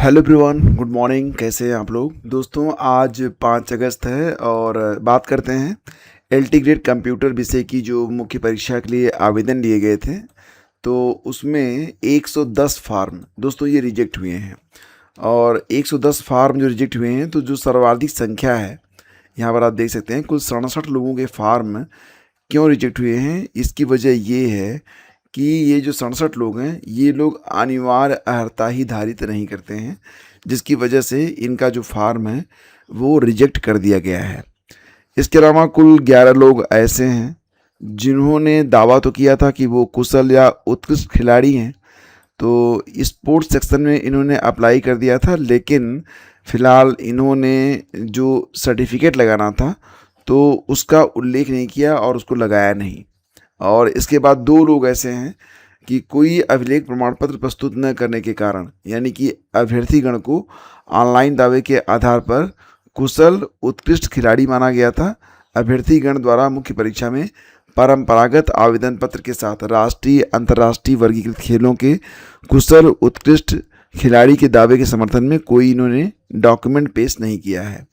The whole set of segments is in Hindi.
Hello everyone, good morning. कैसे हैं आप लोग? दोस्तों, आज 5 अगस्त है और बात करते हैं एलटी ग्रेड कंप्यूटर विषय की जो मुख्य परीक्षा के लिए आवेदन लिए गए थे। तो उसमें 110 फार्म दोस्तों ये रिजेक्ट हुए हैं। और 110 फार्म जो रिजेक्ट हुए हैं, तो जो सर्वाधिक संख्या है यहाँ पर आप देख सकते हैं, कुल 67 लोगों के फार्म क्यों रिजेक्ट हुए हैं। इसकी वजह ये है कि ये जो 67 लोग हैं, ये लोग अनिवार्य अर्हता ही धारित नहीं करते हैं, जिसकी वजह से इनका जो फार्म है वो रिजेक्ट कर दिया गया है। इसके अलावा कुल 11 लोग ऐसे हैं जिन्होंने दावा तो किया था कि वो कुशल या उत्कृष्ट खिलाड़ी हैं, तो स्पोर्ट्स सेक्शन में इन्होंने अप्लाई कर दिया था, लेकिन फ़िलहाल इन्होंने जो सर्टिफिकेट लगाना था तो उसका उल्लेख नहीं किया और उसको लगाया नहीं। और इसके बाद 2 लोग ऐसे हैं कि कोई अभिलेख प्रमाण पत्र प्रस्तुत न करने के कारण, यानी कि अभ्यर्थीगण को ऑनलाइन दावे के आधार पर कुशल उत्कृष्ट खिलाड़ी माना गया था। अभ्यर्थीगण द्वारा मुख्य परीक्षा में परंपरागत आवेदन पत्र के साथ राष्ट्रीय अंतर्राष्ट्रीय वर्गीकृत खेलों के कुशल उत्कृष्ट खिलाड़ी के दावे के समर्थन में कोई इन्होंने डॉक्यूमेंट पेश नहीं किया है।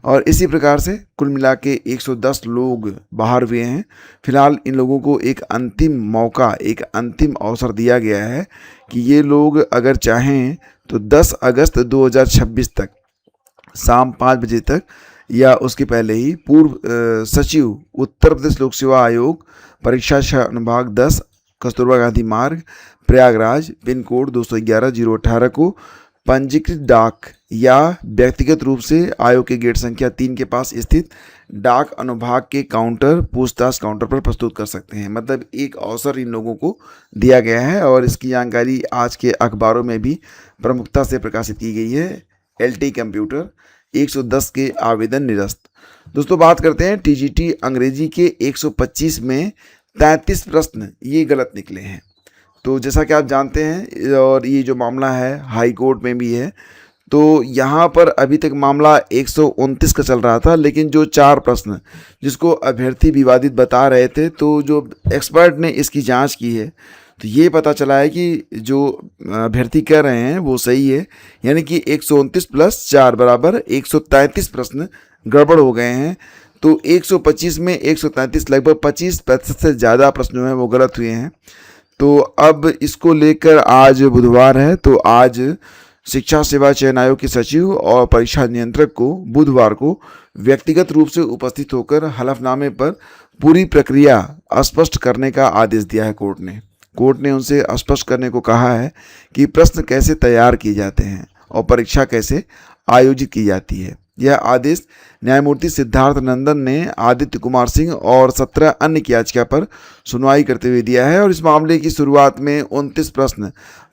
और इसी प्रकार से कुल मिला के 110 लोग बाहर हुए हैं। फिलहाल इन लोगों को एक अंतिम मौका, एक अंतिम अवसर दिया गया है कि ये लोग अगर चाहें तो 10 अगस्त 2026 तक शाम 5 बजे तक या उसके पहले ही पूर्व सचिव उत्तर प्रदेश लोक सेवा आयोग, परीक्षा अनुभाग 10, कस्तूरबा गांधी मार्ग, प्रयागराज, पिन कोड 211-018 को पंजीकृत डाक या व्यक्तिगत रूप से आयोग के गेट संख्या 3 के पास स्थित डाक अनुभाग के पूछताछ काउंटर पर प्रस्तुत कर सकते हैं। मतलब एक अवसर इन लोगों को दिया गया है और इसकी जानकारी आज के अखबारों में भी प्रमुखता से प्रकाशित की गई है। एलटी कंप्यूटर 110 के आवेदन निरस्त। दोस्तों, बात करते हैं टीजीटी अंग्रेजी के 125 में 33 प्रश्न ये गलत निकले हैं। तो जैसा कि आप जानते हैं, और ये जो मामला है हाई कोर्ट में भी है, तो यहाँ पर अभी तक मामला 129 का चल रहा था, लेकिन जो 4 प्रश्न जिसको अभ्यर्थी विवादित बता रहे थे, तो जो एक्सपर्ट ने इसकी जांच की है तो ये पता चला है कि जो अभ्यर्थी कह रहे हैं वो सही है। यानी कि 129 + 4 बराबर 133 प्रश्न गड़बड़ हो गए हैं। तो 125 में 133 लगभग 25% से ज़्यादा प्रश्न जो हैं वो गलत हुए हैं। तो अब इसको लेकर आज बुधवार है, तो आज शिक्षा सेवा चयन आयोग के सचिव और परीक्षा नियंत्रक को बुधवार को व्यक्तिगत रूप से उपस्थित होकर हलफनामे पर पूरी प्रक्रिया स्पष्ट करने का आदेश दिया है कोर्ट ने उनसे स्पष्ट करने को कहा है कि प्रश्न कैसे तैयार किए जाते हैं और परीक्षा कैसे आयोजित की जाती है। यह आदेश न्यायमूर्ति सिद्धार्थ नंदन ने आदित्य कुमार सिंह और 17 अन्य की याचिका पर सुनवाई करते हुए दिया है। और इस मामले की शुरुआत में 29 प्रश्न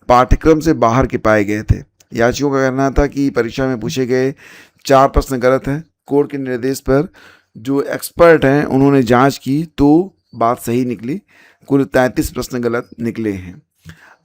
पाठ्यक्रम से बाहर के पाए गए थे। याचिकों का कहना था कि परीक्षा में पूछे गए 4 प्रश्न गलत हैं। कोर्ट के निर्देश पर जो एक्सपर्ट हैं उन्होंने जांच की तो बात सही निकली, कुल 33 प्रश्न गलत निकले हैं।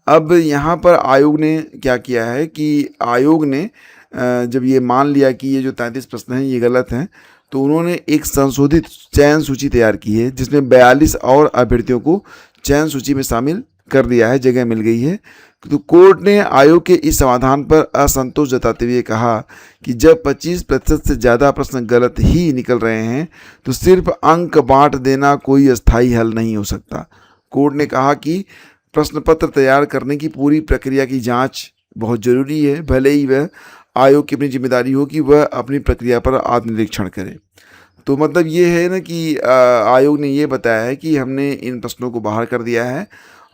अब यहाँ पर आयोग ने क्या किया है कि आयोग ने जब ये मान लिया कि ये जो 33 प्रश्न हैं ये गलत हैं, तो उन्होंने एक संशोधित चयन सूची तैयार की है, जिसमें 42 और अभ्यर्थियों को चयन सूची में शामिल कर दिया है, जगह मिल गई है। तो कोर्ट ने आयोग के इस समाधान पर असंतोष जताते हुए कहा कि जब 25% से ज़्यादा प्रश्न गलत ही निकल रहे हैं तो सिर्फ अंक बांट देना कोई अस्थायी हल नहीं हो सकता। कोर्ट ने कहा कि प्रश्न पत्र तैयार करने की पूरी प्रक्रिया की जांच बहुत ज़रूरी है, भले ही वह आयोग की अपनी जिम्मेदारी हो कि वह अपनी प्रक्रिया पर आत्मनिरीक्षण करे। तो मतलब ये है ना कि आयोग ने ये बताया है कि हमने इन प्रश्नों को बाहर कर दिया है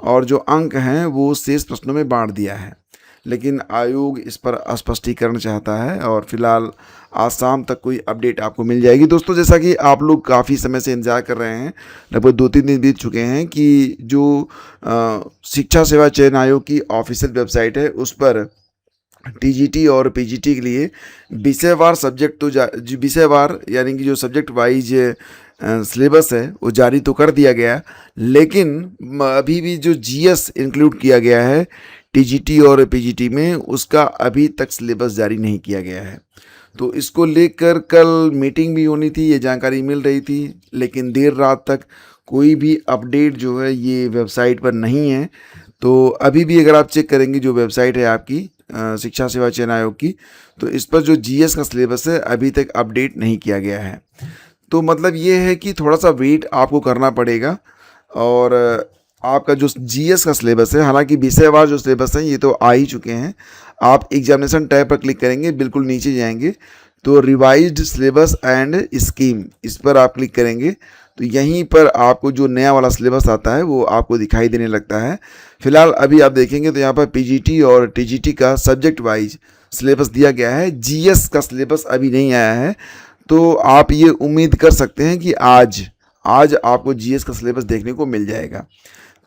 और जो अंक हैं वो शेष प्रश्नों में बांट दिया है, लेकिन आयोग इस पर स्पष्टीकरण चाहता है और फिलहाल आज शाम तक कोई अपडेट आपको मिल जाएगी। दोस्तों, जैसा कि आप लोग काफ़ी समय से इंतजार कर रहे हैं, लगभग 2-3 दिन बीत चुके हैं कि जो शिक्षा सेवा चयन आयोग की ऑफिशियल वेबसाइट है उस पर टीजीटी और पीजीटी के लिए विषयवार सब्जेक्ट तो विषयवार यानी कि जो सब्जेक्ट वाइज सिलेबस है वो जारी तो कर दिया गया, लेकिन अभी भी जो जीएस इंक्लूड किया गया है टीजीटी और पीजीटी में, उसका अभी तक सिलेबस जारी नहीं किया गया है। तो इसको लेकर कल मीटिंग भी होनी थी, ये जानकारी मिल रही थी, लेकिन देर रात तक कोई भी अपडेट जो है ये वेबसाइट पर नहीं है। तो अभी भी अगर आप चेक करेंगे जो वेबसाइट है आपकी शिक्षा सेवा चयन आयोग की, तो इस पर जो जीएस का सिलेबस है अभी तक अपडेट नहीं किया गया है। तो मतलब ये है कि थोड़ा सा वेट आपको करना पड़ेगा। और आपका जो जीएस का सिलेबस है, हालांकि विषयवार जो सिलेबस है ये तो आ ही चुके हैं। आप एग्जामिनेशन टैब पर क्लिक करेंगे, बिल्कुल नीचे जाएंगे तो रिवाइज्ड सिलेबस एंड स्कीम, इस पर आप क्लिक करेंगे तो यहीं पर आपको जो नया वाला सिलेबस आता है वो आपको दिखाई देने लगता है। फिलहाल अभी आप देखेंगे तो यहाँ पर पीजीटी और टीजीटी का सब्जेक्ट वाइज सिलेबस दिया गया है, जीएस का सिलेबस अभी नहीं आया है। तो आप ये उम्मीद कर सकते हैं कि आज आपको जीएस का सिलेबस देखने को मिल जाएगा।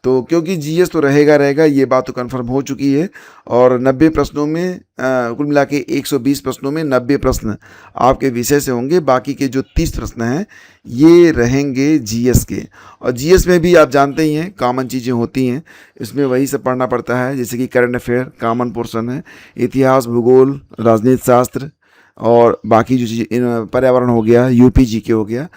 तो क्योंकि जीएस तो रहेगा, ये बात तो कंफर्म हो चुकी है। और 90 प्रश्नों में कुल मिला के 120 प्रश्नों में 90 प्रश्न आपके विषय से होंगे, बाकी के जो 30 प्रश्न हैं ये रहेंगे जीएस के। और जीएस में भी आप जानते ही हैं कॉमन चीज़ें होती हैं, इसमें वही सब पढ़ना पड़ता है, जैसे कि करंट अफेयर कॉमन पोर्शन है, इतिहास, भूगोल, राजनीति शास्त्र और बाकी जो चीज़ पर्यावरण हो गया, यूपी जीके हो गया।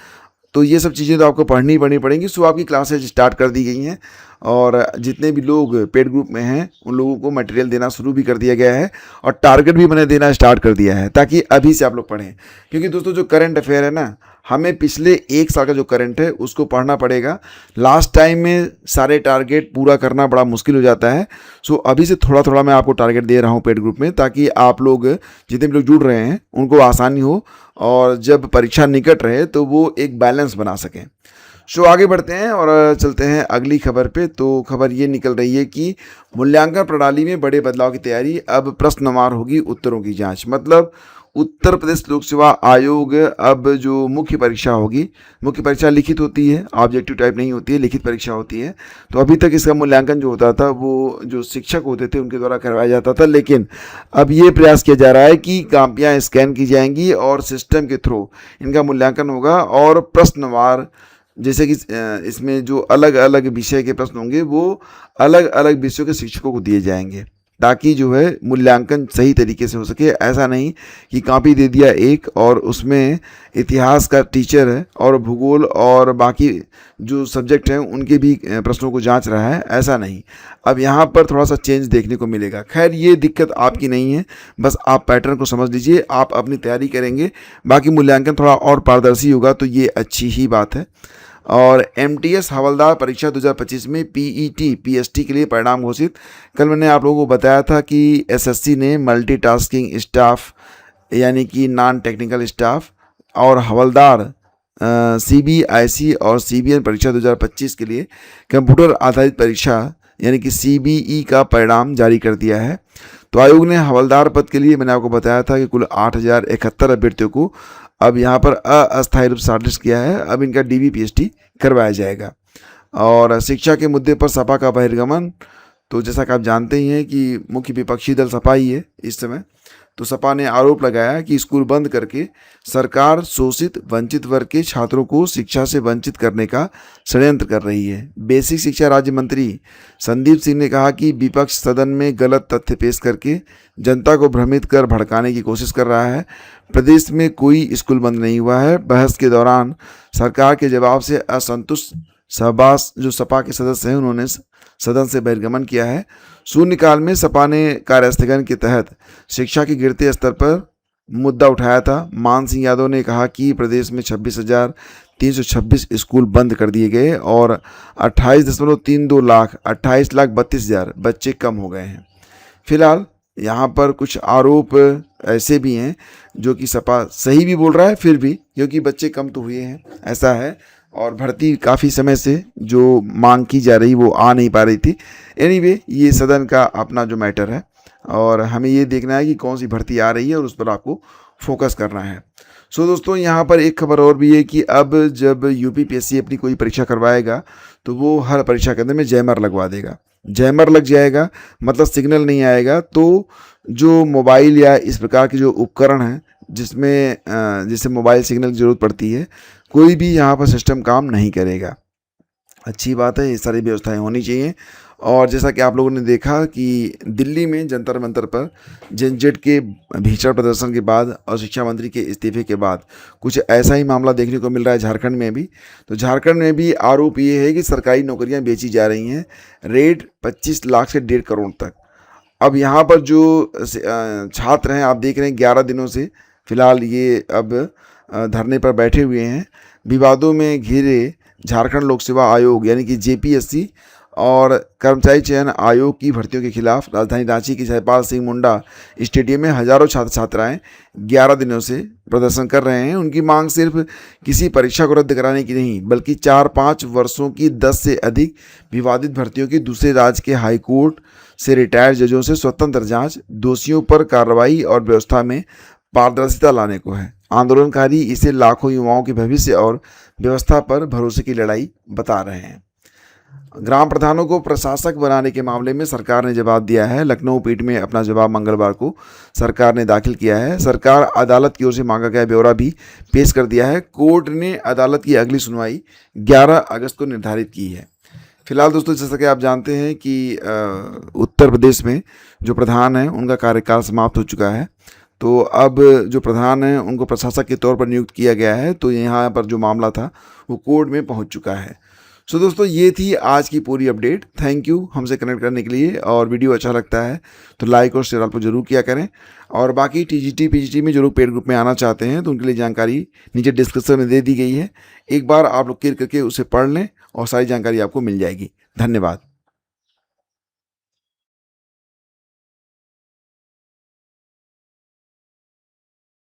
तो ये सब चीज़ें तो आपको पढ़नी पड़ेंगी। सो आपकी क्लासेज स्टार्ट कर दी गई हैं और जितने भी लोग पेड ग्रुप में हैं उन लोगों को मटेरियल देना शुरू भी कर दिया गया है और टारगेट भी मैंने देना स्टार्ट कर दिया है, ताकि अभी से आप लोग पढ़ें। क्योंकि दोस्तों जो करंट अफेयर है ना, हमें पिछले 1 साल का जो करंट है उसको पढ़ना पड़ेगा। लास्ट टाइम में सारे टारगेट पूरा करना बड़ा मुश्किल हो जाता है। सो अभी से थोड़ा थोड़ा मैं आपको टारगेट दे रहा हूँ पेड ग्रुप में, ताकि आप लोग जितने भी लोग जुड़ रहे हैं उनको आसानी हो और जब परीक्षा निकट रहे तो वो एक बैलेंस बना सकें। सो आगे बढ़ते हैं और चलते हैं अगली खबर पे। तो खबर ये निकल रही है कि मूल्यांकन प्रणाली में बड़े बदलाव की तैयारी, अब प्रश्नवार होगी उत्तरों की जांच। मतलब उत्तर प्रदेश लोक सेवा आयोग अब जो मुख्य परीक्षा होगी, मुख्य परीक्षा लिखित होती है, ऑब्जेक्टिव टाइप नहीं होती है, लिखित परीक्षा होती है। तो अभी तक इसका मूल्यांकन जो होता था वो जो शिक्षक होते थे उनके द्वारा करवाया जाता था, लेकिन अब ये प्रयास किया जा रहा है कि कापियाँ स्कैन की जाएंगी और सिस्टम के थ्रू इनका मूल्यांकन होगा। और प्रश्नवार, जैसे कि इसमें जो अलग अलग विषय के प्रश्न होंगे वो अलग अलग विषयों के शिक्षकों को दिए जाएंगे, ताकि जो है मूल्यांकन सही तरीके से हो सके। ऐसा नहीं कि कॉपी दे दिया एक और उसमें इतिहास का टीचर है और भूगोल और बाकी जो सब्जेक्ट हैं उनके भी प्रश्नों को जांच रहा है, ऐसा नहीं। अब यहाँ पर थोड़ा सा चेंज देखने को मिलेगा। खैर ये दिक्कत आपकी नहीं है, बस आप पैटर्न को समझ लीजिए, आप अपनी तैयारी करेंगे, बाकी मूल्यांकन थोड़ा और पारदर्शी होगा तो ये अच्छी ही बात है। और एमटीएस हवलदार परीक्षा 2025 में पीईटी पीएसटी के लिए परिणाम घोषित। कल मैंने आप लोगों को बताया था कि एसएससी ने मल्टीटास्किंग स्टाफ यानी कि नॉन टेक्निकल स्टाफ और हवलदार सीबीआईसी और सीबीएन परीक्षा 2025 के लिए कंप्यूटर आधारित परीक्षा यानी कि सीबीई का परिणाम जारी कर दिया है। तो आयोग ने हवलदार पद के लिए मैंने आपको बताया था कि कुल 8071 अभ्यर्थियों को अब यहाँ पर अस्थायी रूप से शॉर्टलिस्ट किया है। अब इनका डीबी पीएचडी करवाया जाएगा। और शिक्षा के मुद्दे पर सपा का बहिर्गमन, तो जैसा कि आप जानते ही हैं कि मुख्य विपक्षी दल सपा ही है इस समय। तो सपा ने आरोप लगाया कि स्कूल बंद करके सरकार शोषित वंचित वर्ग के छात्रों को शिक्षा से वंचित करने का षड्यंत्र कर रही है। बेसिक शिक्षा राज्य मंत्री संदीप सिंह ने कहा कि विपक्ष सदन में गलत तथ्य पेश करके जनता को भ्रमित कर भड़काने की कोशिश कर रहा है। प्रदेश में कोई स्कूल बंद नहीं हुआ है। बहस के दौरान सरकार के जवाब से असंतुष्ट सहबाज जो सपा के सदस्य हैं उन्होंने सदन से बहिर्गमन किया है। शून्यकाल में सपा ने कार्यस्थगन के तहत शिक्षा के गिरते स्तर पर मुद्दा उठाया था। मान सिंह यादव ने कहा कि प्रदेश में 26,326 स्कूल बंद कर दिए गए और 28.32 लाख 28,32,000 बच्चे कम हो गए हैं। फिलहाल यहाँ पर कुछ आरोप ऐसे भी हैं जो कि सपा सही भी बोल रहा है, फिर भी क्योंकि बच्चे कम तो हुए हैं ऐसा है, और भर्ती काफ़ी समय से जो मांग की जा रही वो आ नहीं पा रही थी। एनीवे ये सदन का अपना जो मैटर है और हमें ये देखना है कि कौन सी भर्ती आ रही है और उस पर आपको फोकस करना है। सो दोस्तों यहाँ पर एक खबर और भी है कि अब जब यूपीपीएससी अपनी कोई परीक्षा करवाएगा तो वो हर परीक्षा केंद्र में जैमर लगवा देगा। जैमर लग जाएगा मतलब सिग्नल नहीं आएगा, तो जो मोबाइल या इस प्रकार के जो उपकरण हैं जिसमें जैसे मोबाइल सिग्नल की ज़रूरत पड़ती है, कोई भी यहाँ पर सिस्टम काम नहीं करेगा। अच्छी बात है, ये सारी व्यवस्थाएं होनी चाहिए। और जैसा कि आप लोगों ने देखा कि दिल्ली में जंतर मंतर पर जनजेट के भीषण प्रदर्शन के बाद और शिक्षा मंत्री के इस्तीफे के बाद कुछ ऐसा ही मामला देखने को मिल रहा है झारखंड में भी। तो झारखंड में भी आरोप ये है कि सरकारी नौकरियां बेची जा रही हैं, रेट 25 लाख से 1.5 करोड़ तक। अब यहाँ पर जो छात्र हैं, आप देख रहे हैं 11 दिनों से फिलहाल ये अब धरने पर बैठे हुए हैं। विवादों में घिरे झारखंड लोक सेवा आयोग यानी कि जेपीएससी और कर्मचारी चयन आयोग की भर्तियों के खिलाफ राजधानी रांची के जयपाल सिंह मुंडा स्टेडियम में हजारों छात्र छात्राएं 11 दिनों से प्रदर्शन कर रहे हैं। उनकी मांग सिर्फ किसी परीक्षा को रद्द कराने की नहीं, बल्कि 4-5 वर्षों की 10 से अधिक विवादित भर्तियों की दूसरे राज्य के हाईकोर्ट से रिटायर्ड जजों से स्वतंत्र जांच, दोषियों पर कार्रवाई और व्यवस्था में पारदर्शिता लाने को है। आंदोलनकारी इसे लाखों युवाओं के भविष्य और व्यवस्था पर भरोसे की लड़ाई बता रहे हैं। ग्राम प्रधानों को प्रशासक बनाने के मामले में सरकार ने जवाब दिया है। लखनऊ पीठ में अपना जवाब मंगलवार को सरकार ने दाखिल किया है। सरकार अदालत की ओर से मांगा गया ब्यौरा भी पेश कर दिया है। कोर्ट ने अदालत की अगली सुनवाई 11 अगस्त को निर्धारित की है। फिलहाल दोस्तों, जैसा कि आप जानते हैं कि उत्तर प्रदेश में जो प्रधान हैं उनका कार्यकाल समाप्त हो चुका है, तो अब जो प्रधान हैं उनको प्रशासक के तौर पर नियुक्त किया गया है। तो यहाँ पर जो मामला था वो कोर्ट में पहुँच चुका है। सो दोस्तों, ये थी आज की पूरी अपडेट। थैंक यू हमसे कनेक्ट करने के लिए, और वीडियो अच्छा लगता है तो लाइक और शेयर आप जरूर किया करें। और बाकी टीजीटी पीजीटी में जो लोग पेड ग्रुप में आना चाहते हैं तो उनके लिए जानकारी नीचे डिस्क्रिप्शन में दे दी गई है। एक बार आप लोग क्लिक करके उसे पढ़ लें और सारी जानकारी आपको मिल जाएगी। धन्यवाद।